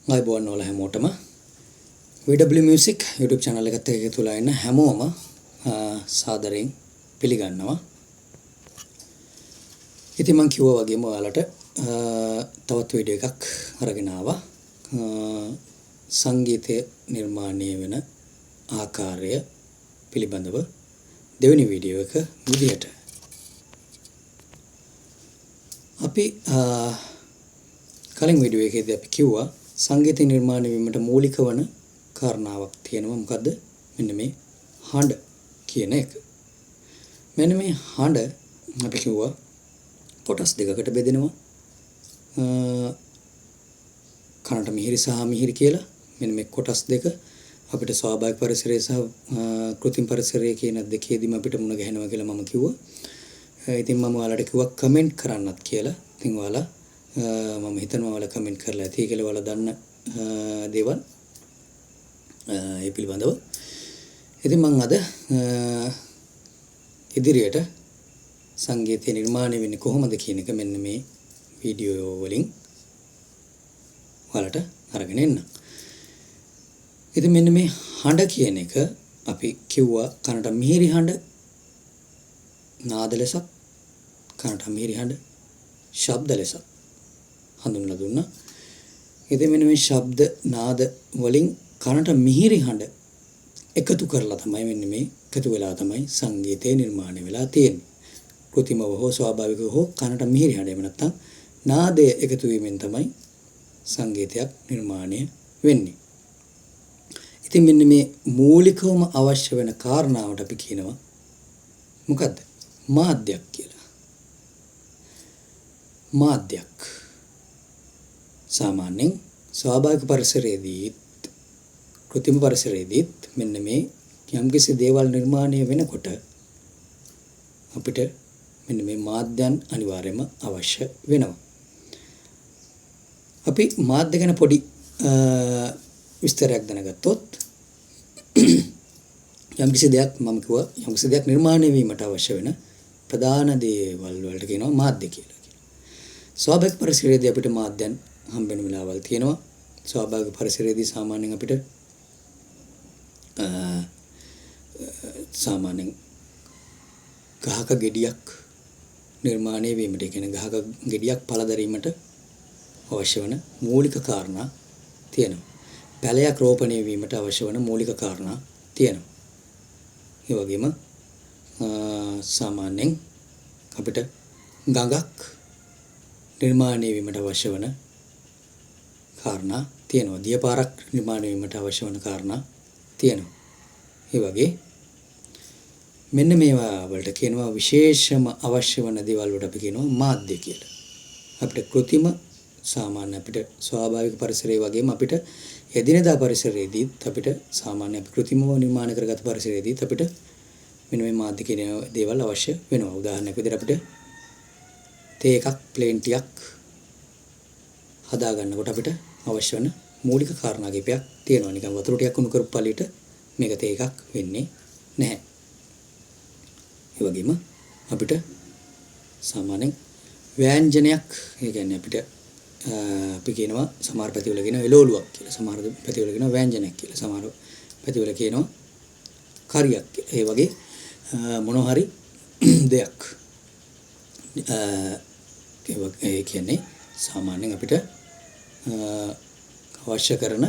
ආයුබෝවන් වල හැමෝටම VW Music YouTube channel එකත් එක්ක එකතු වෙලා ඉන්න හැමෝම සාදරයෙන් පිළිගන්නවා. ඉතින් මම කිව්වා වගේම ඔයාලට තවත් වීඩියෝ එකක් අරගෙන ආවා. සංගීතය නිර්මාණය වෙන ආකාරය පිළිබඳව දෙවෙනි වීඩියෝ එක විදියට අපි කලින් වීඩියෝ එකේදී අපි කිව්වා සංගීත නිර්මාණය වීමට මූලික වන කාරණාවක් තියෙනවා. මොකද්ද? මෙන්න මේ හඬ කියන එක. මෙන්න මේ හඬ අපි කිව්වා කොටස් දෙකකට බෙදෙනවා. කනට මිහිරි සහ මිහිරි කියලා. මෙන්න මේ කොටස් දෙක අපිට ස්වාභාවික පරිසරය සහ කෘත්‍රිම පරිසරය කියන දෙකේදීම අපිට මුණ ගැහෙනවා කියලා මම කිව්වා. ඉතින් මම ඔයාලට කිව්වා කමෙන්ට් කරන්නත් කියලා. ඉතින් ඔයාලා මම හිතනවා ඔයාලා කමෙන්ට් කරලා ඇති කියලා ඔයාලා දන්න දේවල් ඒ පිළිබඳව. ඉතින් මම අද ඉදිරියට සංගීතය නිර්මාණය වෙන්නේ කොහොමද කියන එක මෙන්න මේ වීඩියෝ වලින් ඔයාලට අරගෙන එන්න. ඉතින් මෙන්න මේ හඬ කියන එක අපි කිව්වා කනට මිහිරි හඬ නාද ලෙසත් කනට මිහිරි හඬ ශබ්ද ලෙසත් හඳුන්වලා දුන්නා. ඉතින් මෙන්න මේ ශබ්ද නාද වලින් කනට මිහිරි හඬ එකතු කරලා තමයි මෙන්න මේ එකතු වෙලා තමයි සංගීතය නිර්මාණය වෙලා තියෙන්නේ. කෘත්‍රිමව හෝ ස්වාභාවිකව හෝ කනට මිහිරි හඬ එහෙම නැත්නම් නාදය එකතු වීමෙන් තමයි සංගීතයක් නිර්මාණය වෙන්නේ. ඉතින් මෙන්න මේ මූලිකවම අවශ්‍ය වෙන කාරණාවට අපි කියනවා මොකද්ද? මාධ්‍යයක් කියලා. මාධ්‍යයක් සාමාන්‍යයෙන් ස්වාභාවික පරිසරයේදී කෘත්‍රිම පරිසරයේදී මෙන්න මේ යම්කිසි දේවල් නිර්මාණය වෙනකොට අපිට මෙන්න මේ මාධ්‍යයන් අනිවාර්යයෙන්ම අවශ්‍ය වෙනවා. අපි මාධ්‍ය ගැන පොඩි විස්තරයක් දැනගත්තොත් යම්කිසි දෙයක් මම කිව්වා යම්කිසි දෙයක් නිර්මාණය වීමට අවශ්‍ය වෙන ප්‍රධාන දේවල් වලට කියනවා මාධ්‍ය කියලා. ස්වාභාවික පරිසරයේදී අපිට මාධ්‍යයන් හම්බෙන වෙලාවල් තියෙනවා. ස්වාභාවික පරිසරයේදී සාමාන්‍යයෙන් අපිට සාමාන්‍යයෙන් ගහක ගෙඩියක් නිර්මාණය වීමට කියන ගහක ගෙඩියක් පළදරීමට අවශ්‍ය වන මූලික කාරණා තියෙනවා. පැලයක් රෝපණය වීමට අවශ්‍ය වන මූලික කාරණා තියෙනවා. ඒ වගේම සාමාන්‍යයෙන් අපිට ගඟක් නිර්මාණය වීමට අවශ්‍ය වන කාරණා තියෙනවා. දියපාරක් නිර්මාණය වීමට අවශ්‍ය වන කාරණා තියෙනවා. ඒ වගේ මෙන්න මේවා වලට කියනවා විශේෂම අවශ්‍ය වන දේවල් වලට අපි කියනවා මාධ්‍ය කියලා. අපිට කෘත්‍රිම සාමාන්‍ය අපිට ස්වාභාවික පරිසරය වගේම අපිට එදිනෙදා පරිසරයේදීත් අපිට සාමාන්‍ය අපි කෘත්‍රිමව නිර්මාණය කරගත් පරිසරයේදීත් අපිට මෙන්න මේ මාධ්‍ය කියන දේවල් අවශ්‍ය වෙනවා. උදාහරණයක් විදිහට අපිට තේ එකක් ප්ලේන් ටිකක් හදා ගන්නකොට අපිට අවශ්‍ය වෙන මූලික කාරණා කිහිපයක් තියෙනවා. නිකන් වතුර ටිකක් උණු කරපු පළියට මේක තේ එකක් වෙන්නේ නැහැ. ඒ වගේම අපිට සාමාන්‍යයෙන් ව්‍යංජනයක් ඒ කියන්නේ අපිට අපි කියනවා සමහර පැතිවල කියනවා එළවලුවක් කියලා. සමහර පැතිවල කියනවා ව්‍යංජනයක් කියලා. සමහර පැතිවල කියනවා කරියක් කියලා. ඒ වගේ මොනවා හරි දෙයක් ඒ කියන්නේ සාමාන්‍යයෙන් අපිට අවශ්‍ය කරන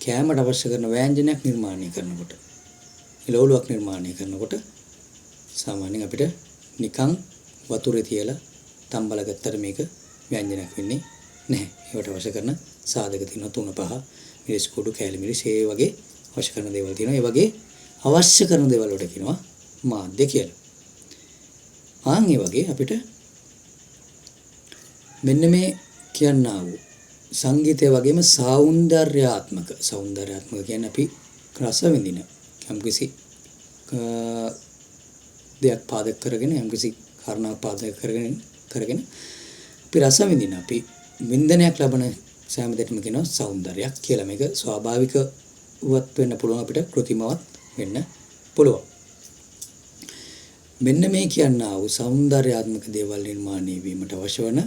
කෑමට අවශ්‍ය කරන ව්‍යංජනයක් නිර්මාණය කරනකොට එළවලුවක් නිර්මාණය කරනකොට සාමාන්‍යයෙන් අපිට නිකන් වතුරේ තියලා තම්බලා ගත්තට මේක ව්‍යංජනයක් වෙන්නේ නැහැ. ඒකට අවශ්‍ය කරන සාධක තියෙනවා 3-5 මිරිස් කුඩු කෑලි මිරිස් ඒ වගේ අවශ්‍ය කරන දේවල් තියෙනවා. ඒ වගේ අවශ්‍ය කරන දේවල් වලට කියනවා මාධ්‍ය කියලා. ඒ වගේ අපිට මෙන්න මේ කියන්නා වූ සංගීතය වගේම සෞන්දර්යාත්මක කියන්නේ අපි රස විඳින යම්කිසි දෙයක් පාදක කරගෙන යම්කිසි කාරණාවක් පාදක කරගෙන අපි රස විඳින අපි වින්දනයක් ලබන සෑම දෙයක්ම කියනවා සෞන්දර්යයක් කියලා. මේක ස්වාභාවිකවත් වෙන්න පුළුවන් අපිට කෘත්‍රිමවත් වෙන්න පුළුවන්. මෙන්න මේ කියන්නා වූ සෞන්දර්යාත්මක දේවල් නිර්මාණය වීමට අවශ්‍ය වන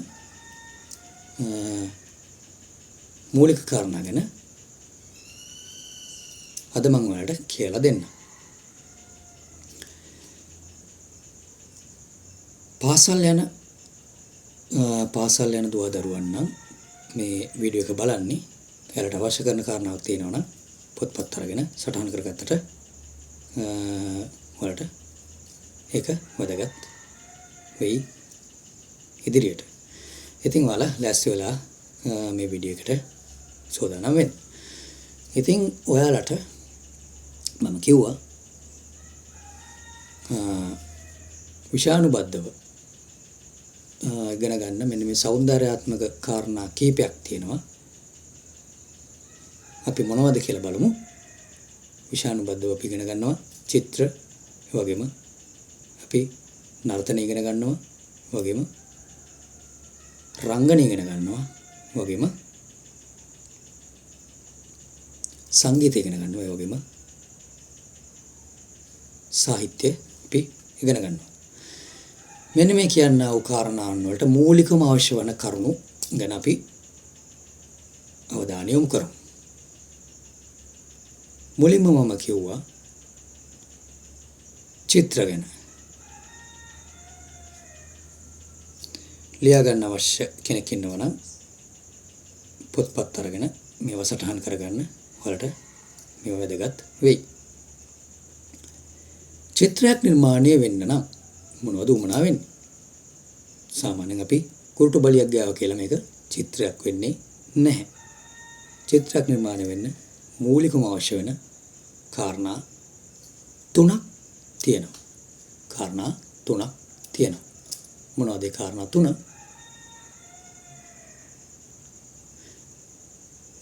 මූලික කාරණා ගැන අද මම ඔයාලට කියලා දෙන්නම්. පාසල් යන දුව දරුවන් නම් මේ වීඩියෝ එක බලන්නේ එයාලට අවශ්‍ය කරන කාරණාවක් තියෙනවා නම් පොත්පත් අරගෙන සටහන් කරගත්තට ඔයාලට ඒක වැදගත් වෙයි ඉදිරියට. ඉතින් ඔයාලා ලෑස්ති වෙලා මේ වීඩියෝ එකට සූදානම් වෙන්න. ඉතින් ඔයාලට මම කිව්වා විෂයානුබද්ධව ඉගෙන ගන්න මෙන්න මේ సౌందర్యාත්මක කාරණා කීපයක් තියෙනවා. අපි මොනවද කියලා බලමු. විෂයානුබද්ධව අපි ඉගෙන ගන්නවා චිත්‍ර, ඒ වගේම අපි නර්තන ඉගෙන ගන්නවා, ඒ වගේම රංගන ඉගෙන ගන්නවා, ඒ වගේම සංගීත ඉගෙන ගන්නවා, ඒ වගේම සාහිත්‍ය අපි ඉගෙන ගන්නවා. මෙන්න මේ කියනා වූ කාරණාන් වලට මූලිකම අවශ්‍ය වන කරුණු ගැන අපි අවධානය යොමු කරමු. මුලින්ම මම කිව්වා චිත්‍ර ගැන. ලියා ගන්න අවශ්‍ය කෙනෙක් ඉන්නවා නම් පොත්පත් අරගෙන මේවා සටහන් කරගන්න ඔයාලට මේව වැදගත් වෙයි. චිත්‍රයක් නිර්මාණය වෙන්න නම් මොනවද උමනා වෙන්නේ? සාමාන්‍යයෙන් අපි කුරුටු බලියක් ගාව කියලා මේක චිත්‍රයක් වෙන්නේ නැහැ. චිත්‍රයක් නිර්මාණය වෙන්න මූලිකම අවශ්‍ය වෙන කාරණා තුනක් තියෙනවා. මොනවද ඒ කාරණා තුන?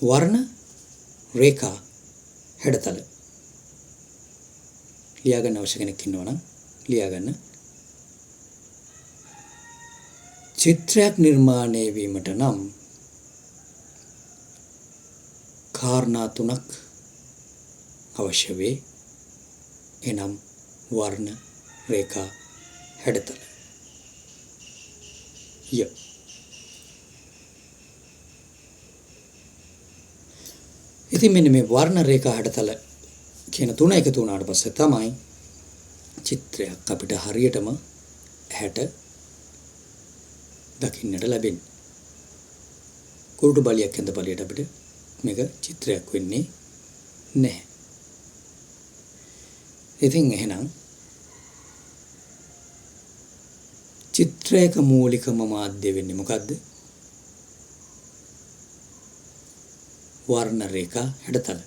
වර්ණ, රේඛා, හැඩතල. ලියා ගන්න අවශ්‍ය කෙනෙක් ඉන්නවා නම් ලියා ගන්න. චිත්‍රයක් නිර්මාණය වීමට නම් කාරණා තුනක් අවශ්‍ය වේ. එනම් වර්ණ, රේඛා, හැඩතල. ඉතින් මෙන්න මේ වර්ණ, රේඛා, හැඩතල කියන තුන එකතු වුණාට පස්සේ තමයි චිත්‍රයක් අපිට හරියටම හැට දකින්නට ලැබෙන්නේ. කුරුටු බලියක් ඇඳ බලියට අපිට මේක චිත්‍රයක් වෙන්නේ නැහැ. ඉතින් එහෙනම් චිත්‍රයක මූලිකම මාධ්‍ය වෙන්නේ මොකද්ද? වර්ණ, රේඛා, හැඩතල.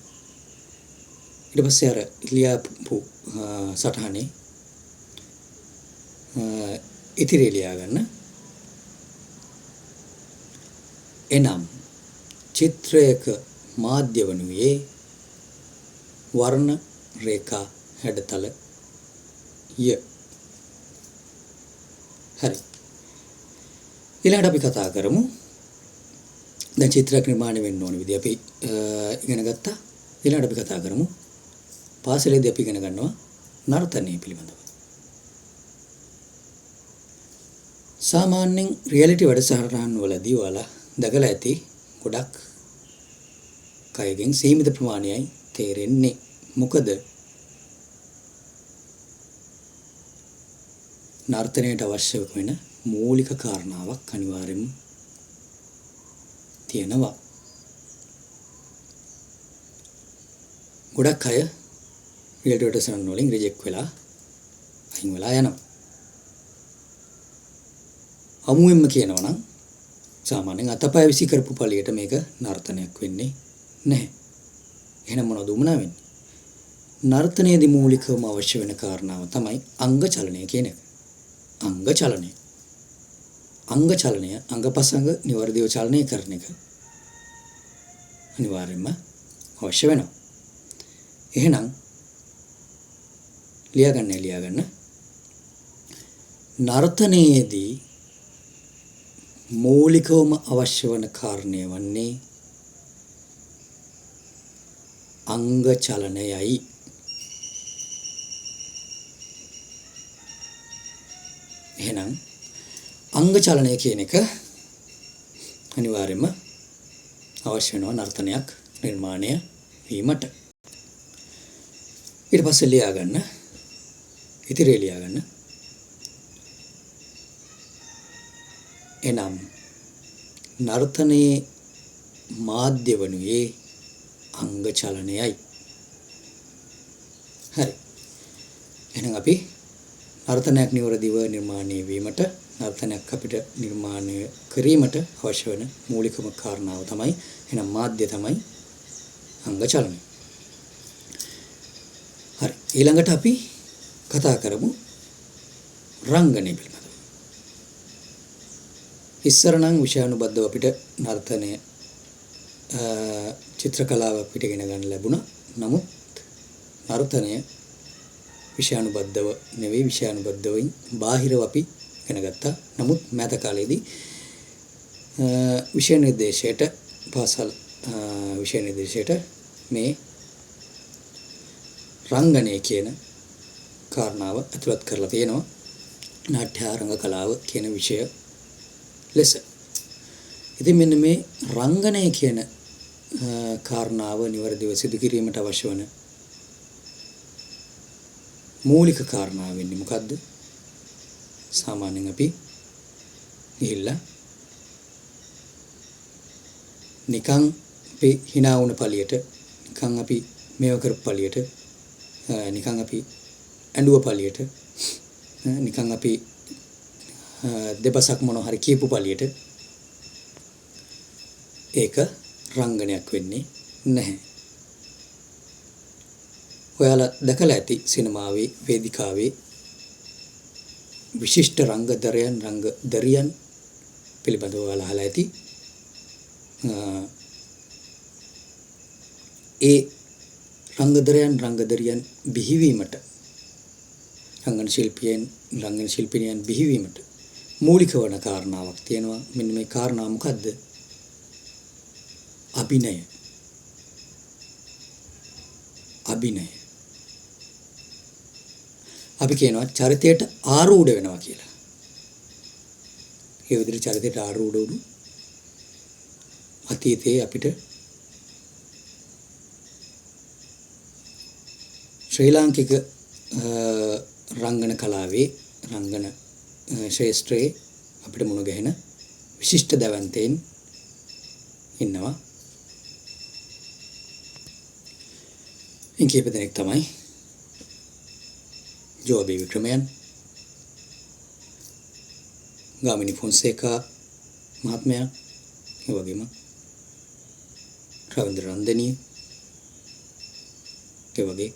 ඊට පස්සේ අර ලියාපු සටහනේ ඉතිරි ලියා ගන්න. එනම් චිත්‍රයක මාධ්‍ය වනුයේ වර්ණ, රේඛා, හැඩතල හරි. ඊළඟට අපි කතා කරමු. දැන් චිත්‍රයක් නිර්මාණය වෙන්න ඕන විදිහ අපි ඉගෙන ගත්තා. ඊළඟට අපි කතා කරමු පාසලේදී අපි ඉගෙන ගන්නවා නර්තනය පිළිබඳව. සාමාන්‍යයෙන් රියැලිටි වැඩසටහන් වලදී ඔයාලා දැකලා ඇති ගොඩක් කයගෙන් සීමිත ප්‍රමාණයයි තේරෙන්නේ. මොකද නර්තනයට අවශ්‍ය වෙන මූලික කාරණාවක් අනිවාර්යයෙන්ම තියෙනවා. ගොඩක් අය රියැලිටි වැඩසටහන් වලින් රිජෙක්ට් වෙලා අයින් වෙලා යනවා. අමුවෙන්ම කියනවා නම් සාමාන්‍යයෙන් අතපය විසි කරපු පළියට මේක නර්තනයක් වෙන්නේ නැහැ. එහෙනම් මොනවද උමනා වෙන්නේ? නර්තනයේදී මූලිකවම අවශ්‍ය වෙන කාරණාව තමයි අංග චලනය කියන එක. අංග චලනය අංගපසංග නිවැරදිව චලනය කරන එක අනිවාර්යයෙන්ම අවශ්‍ය වෙනවා. එහෙනම් ලියා ගන්න නර්තනයේදී මූලිකවම අවශ්‍ය වන කාරණය වන්නේ අංග චලනයයි. එහෙනම් අංග චලනය කියන එක අනිවාර්යයෙන්ම අවශ්‍ය වෙනවා නර්තනයක් නිර්මාණය වීමට. ඊට පස්සේ ලියා ගන්න ඉතිරි ලියා ගන්න. එනම් නර්තනයේ මාධ්‍ය වනුයේ අංග චලනයයි. හරි. එහෙනම් අපි නර්තනයක් නිවැරදිව නිර්මාණය වීමට නර්තනයක් අපිට නිර්මාණය කිරීමට අවශ්‍ය වෙන මූලිකම කාරණාව තමයි එහෙනම් මාධ්‍ය තමයි අංග චලනය. හරි. ඊළඟට අපි කතා කරමු රංගනය පිළිබඳව. ඉස්සර නම් විෂයානුබද්ධව අපිට නර්තනය චිත්‍රකලාව අපිට ඉගෙන ගන්න ලැබුණා. නමුත් නර්තනය විෂයානුබද්ධව නෙවෙයි විෂයානුබද්ධවයින් බාහිරව අපි ඉගෙන ගත්තා. නමුත් මෑත කාලේදී විෂය නිර්දේශයට පාසල් විෂය නිර්දේශයට මේ රංගනය කියන කාරණාව ඇතුළත් කරලා තියෙනවා. නාට්‍ය රංග කලාව කියන විෂය ලෙස. ඉතින් මෙන්න මේ රංගනය කියන කාරණාව නිවැරදිව සිදු කිරීමට අවශ්‍ය වන මූලික කාරණාව වෙන්නේ මොකද්ද? සාමාන්‍යයෙන් අපි ගිහිල්ලා නිකන් අපි hina වුණ පළියට නිකන් අපි මේව කරපු පළියට නිකන් අපි ඇඬුව පළියට නිකන් අපි දෙපසක් මොනවා හරි කියපු පළියට ඒක රංගනයක් වෙන්නේ නැහැ. ඔයාලා දැකලා ඇති සිනමාවේ වේදිකාවේ විශිෂ්ට රංගදරයන් පිළිබඳව ඔයාලා අහලා ඇති. ඒ රංගදරයන් බිහිවීමට රංගන ශිල්පිනියන් බිහිවීමට මූලික වන කාරණාවක් තියෙනවා. මෙන්න මේ කාරණාව මොකද්ද? අභිනය. අපි කියනවා චරිතයට ආරූඪ වෙනවා කියලා. ඒ විදිහට චරිතයට ආරූඪ වුණු අතීතයේ අපිට ශ්‍රී ලාංකික රංගන කලාවේ රංගන ශාස්ත්‍රයේ අපිට මුණ ගැහෙන විශිෂ්ට දවන්තයන් ඉන්නවා. ඉන් කීප දෙනෙක් තමයි ජෝබී වික්‍රමයන්, ගාමිණී ෆොන්සේකා මහත්මයා, ඒ වගේම රවීන්ද්‍ර රන්දනිය, ඒ වගේ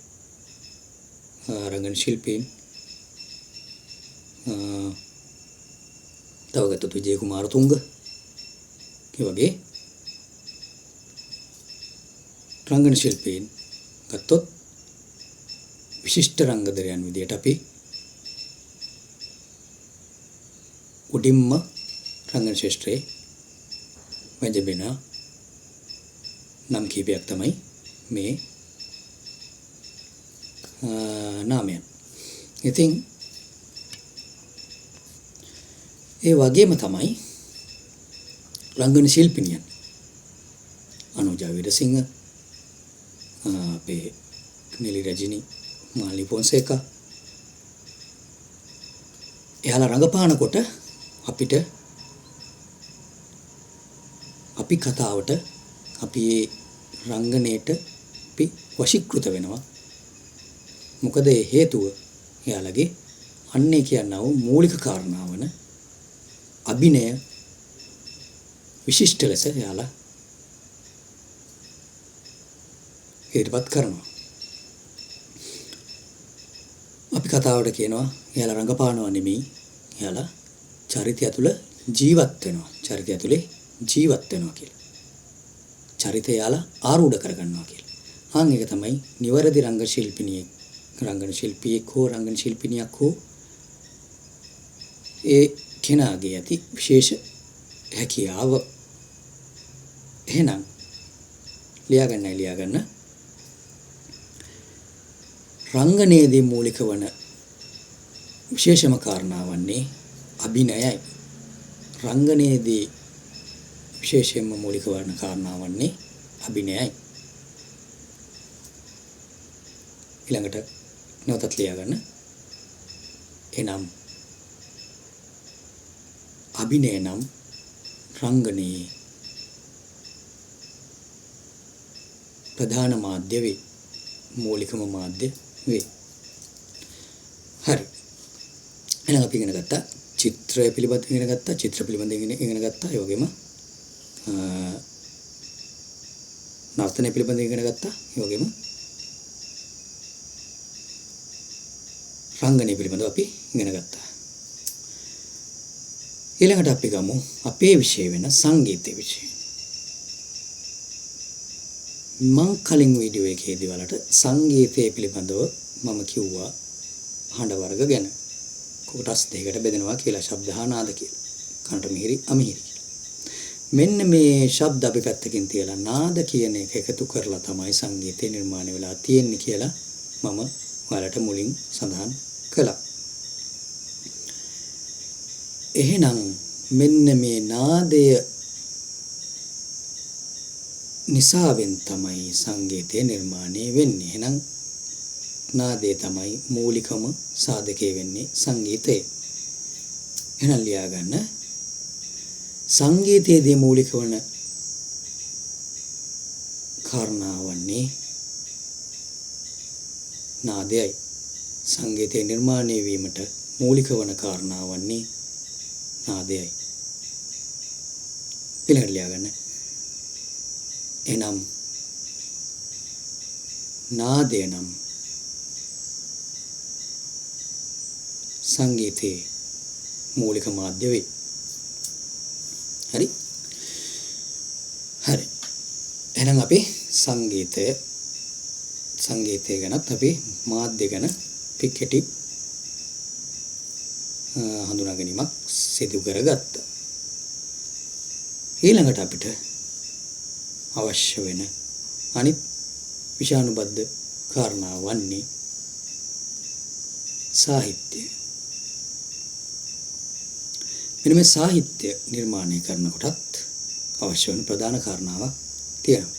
රංගන ශිල්පීන් තව ගත්තොත් විජය කුමාරතුංග, ඒ වගේ රංගන ශිල්පීන් ගත්තොත් විශිෂ්ට රංගදරයන් විදියට අපි උඩින්ම රංගන ශාස්ත්‍රයේ වැජඹෙන නම් කීපයක් තමයි මේ නාමයන්. ඉතින් ඒ වගේම තමයි රංගන ශිල්පිනියන් අනුජා විරසිංහ, අපේ නිලි රජිනී, මාලනී ෆොන්සේකා එයාලා රංගපානකොට අපිට අපි කතාවට අපි රංගනයේට අපි වශීකృత වෙනවා. මොකද ඒ හේතුව එයාලගේ අන්නේ කියනවා මූලික කාරණාවන අභිනය විශිෂ්ට ලෙස එයාලා ඉදිරිපත් කරනවා. අපි කතාවට කියනවා එයාලා රංගපානවා නෙමෙයි, එයාලා චරිතය තුළ ජීවත් වෙනවා. චරිතය තුළේ ජීවත් වෙනවා කියලා. චරිතය එයාලා ආරූඪ කරගන්නවා කියලා. ඒක තමයි නිවැරදි රංගන ශිල්පියෙක් හෝ රංගන ශිල්පිනියක් හෝ ඒ කෙනාගේ ඇති විශේෂ හැකියාව. එහෙනම් ලියාගන්න රංගනයේදී මූලික වන විශේෂම කාරණාවන්නේ අභිනයයි. රංගනයේදී විශේෂයෙන්ම මූලික වන කාරණාවන්නේ අභිනයයි. ඊළඟට නැවතත් ලියා ගන්න. එනම් අභිනය නම් රංගනයේ ප්‍රධාන මාධ්‍ය වේ. මූලිකම මාධ්‍ය වේ. හරි. එහෙනම් අපි ඉගෙන ගත්තා චිත්‍රය පිළිබඳව ඉගෙන ගත්තා, චිත්‍ර පිළිබඳව ඉගෙන ගත්තා. ඒ වගේම නර්තනය පිළිබඳව ඉගෙන ගත්තා. ඒ වගේම රංගනය පිළිබඳව අපි ඉගෙන ගත්තා. ඊළඟට අපි ගමු අපේ විෂය වෙන සංගීතයේ විෂය. මං කලින් වීඩියෝ එකේදී වලට සංගීතය පිළිබඳව මම කිව්වා හඬ වර්ග ගැන. කොටස් දෙකකට බෙදෙනවා කියලා, ශබ්ද හා නාද කියලා. කනට මිහිරි, අමිහිරි කියලා. මෙන්න මේ ශබ්ද අපි පැත්තකින් තියලා නාද කියන එක එකතු කරලා තමයි සංගීතය නිර්මාණය වෙලා තියෙන්නේ කියලා මම ඔයාලට මුලින් සඳහන් කළා. එහෙනම් මෙන්න මේ නාදය නිසාවෙන් තමයි සංගීතය නිර්මාණය වෙන්නේ. එහෙනම් නාදය තමයි මූලිකම සාධකය වෙන්නේ සංගීතයේ. එහෙනම් ලියා ගන්න. සංගීතයේදී මූලික වන කාරණාවන්නේ නාදයයි. සංගීතය නිර්මාණය වීමට මූලික වන කාරණාවන්නේ නාදයයි. ඊළඟට ලියා ගන්න. එනම් නාදය නම් සංගීතයේ මූලික මාධ්‍ය වේ. හරි. එහෙනම් අපි සංගීතය ගැනත් අපි මාධ්‍ය ගැන පිටකෙටි හඳුනා ගැනීමක් සිදු කරගත්තා. ඊළඟට අපිට අවශ්‍ය වෙන අනිත් විෂයානුබද්ධ කාරණා වන්නේ සාහිත්‍යය. මෙන්න මේ සාහිත්‍ය නිර්මාණය කරනකොටත් අවශ්‍ය වෙන ප්‍රධාන කාරණාවක් තියෙනවා.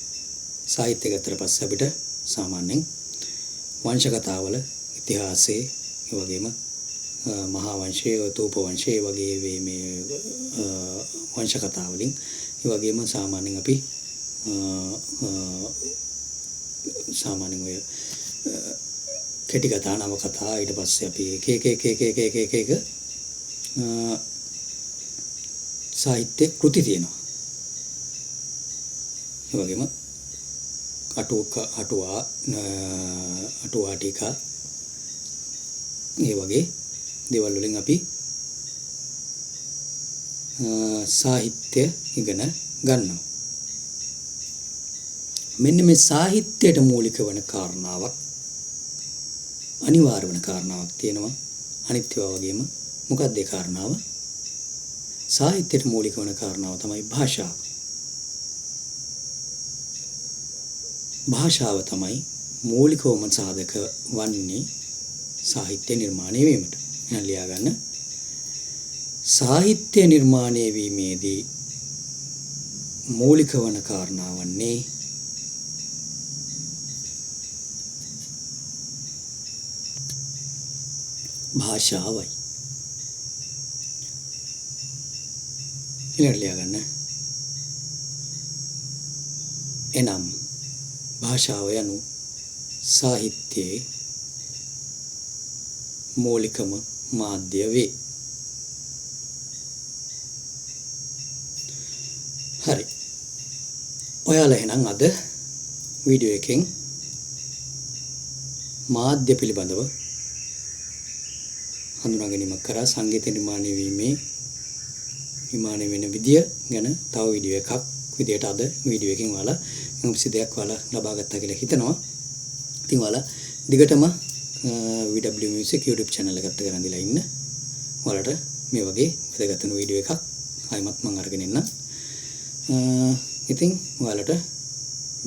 සාහිත්‍ය ගත්තට පස්සේ අපිට සාමාන්‍යයෙන් වංශ කතාවල ඉතිහාසයේ ඒ වගේම මහා වංශයේ, තූප වංශයේ වගේ මේ වංශ කතා වලින් ඒ වගේම සාමාන්‍යයෙන් අපි සාමාන්‍යයෙන් ඔය කෙටි කතා, නව කතා, ඊට පස්සේ අපි එක සාහිත්‍ය කෘති තියෙනවා. ඒ වගේම අටුවා ටීකා ඒ වගේ දේවල් වලින් අපි සාහිත්‍ය ඉගෙන ගන්නවා. මෙන්න මේ සාහිත්‍යයට මූලික වන කාරණාවක්, අනිවාර්ය වෙන කාරණාවක් තියෙනවා. අනිත් ඒවා වගේම මොකක්ද ඒ කාරණාව? සාහිත්‍යයට මූලික වන කාරණාව තමයි භාෂාව. භාෂාව තමයි මූලිකවම සාධක වන්නේ සාහිත්‍ය නිර්මාණය වීමට. එහෙනම් ලියා ගන්න. සාහිත්‍ය නිර්මාණය වීමේදී මූලික වන කාරණාවන්නේ භාෂාවයි. ඊළඟට ලියා ගන්න. එනම් භාෂාව යනු සාහිත්‍යයේ මූලිකම මාධ්‍ය වේ. හරි. ඔයාලා එහෙනම් අද වීඩියෝ එකෙන් මාධ්‍ය පිළිබඳව හඳුනා ගැනීමක් කරා. සංගීත නිර්මාණය වීමේ නිර්මාණය වෙන විදිය ගැන තව වීඩියෝ එකක් විදියට අද වීඩියෝ එකකින් ඔයාලා කිසි දෙයක් ඔයාලා ලබා ගත්තා කියලා හිතනවා. ඉතින් ඔයාලා දිගටම VW Music YouTube channel එකට ගරන්දිලා ඉන්න. ඔයාලට මේ වගේ වැදගත් වෙන වීඩියෝ එකක් ආයිමත් මම අරගෙන එන්නම්. ඉතින් ඔයාලට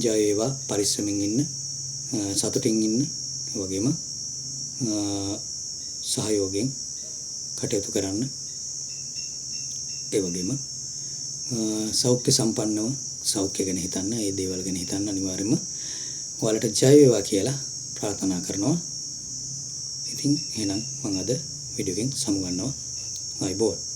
ජය වේවා, පරිස්සමින් ඉන්න, සතුටින් ඉන්න, ඒ වගේම සහයෝගයෙන් කටයුතු කරන්න. ඒ වගේම සෞඛ්‍ය සම්පන්නව සෞඛ්‍ය ගැන හිතන්න, ඒ දේවල් ගැන හිතන්න අනිවාර්යයෙන්ම ඔයාලට ජය වේවා කියලා ප්‍රාර්ථනා කරනවා. ඉතින් එහෙනම් මම අද වීඩියෝ එකෙන් සමුගන්නවා. ආයිබෝන්.